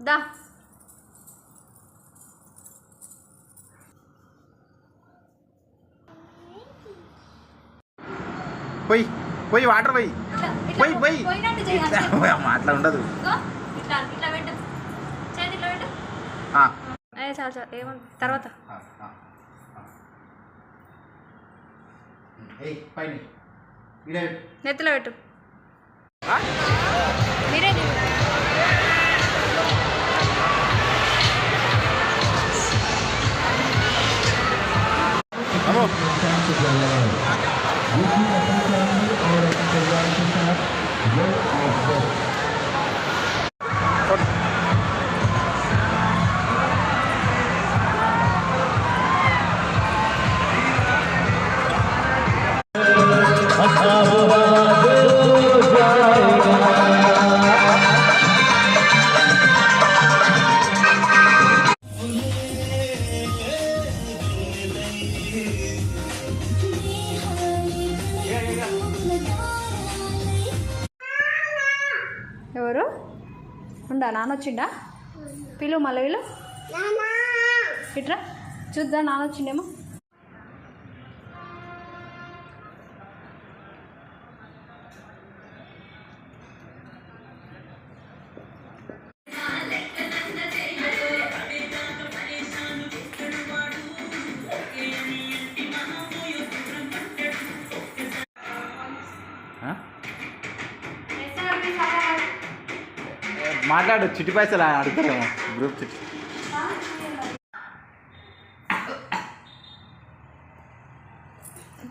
దా పోయి పోయి వాటర్ పోయి పోయి పోయి అట్లా ఉండదు. చాలు చాలు ఏమన్నా తర్వాత నెత్తిలో పెట్టు. మీరే ఎవరు ఉండా? నాన్న వచ్చిండా? పిలువు మళ్ళీ వీళ్ళు ఇట్రా చూద్దా. నాన్న వచ్చిండేమో. మాట్లాడు. చిట్టి పైసలు అడుగుతారేమో గ్రూప్ చిట్టి.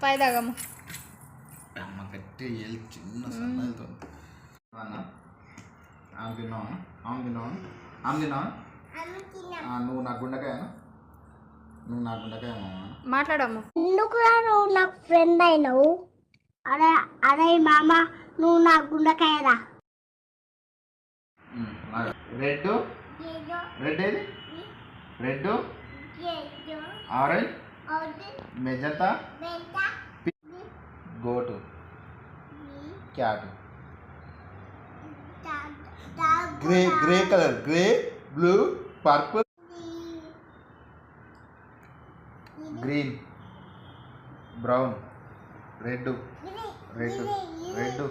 పై దాగమ్మ అమ్మ కట్టి చిన్న సన్నతో ఆమె తిన్నావా? ఆమె తిన్నావా? ఆమె తిన్నావా? నువ్వు నా గుండెకాయ, నువ్వు నా గుండెకాయ మాట్లాడమ్మ. ఎందుకు నువ్వు నాకు ఫ్రెండ్ అయినావు? అరే అరే మామ, నువ్వు నా గుండెకాయరా. రెడ్ రెడ్ ఏది? Red, orange, magenta, goat, cat, grey grey colour, grey, blue, purple, green, brown, red red red.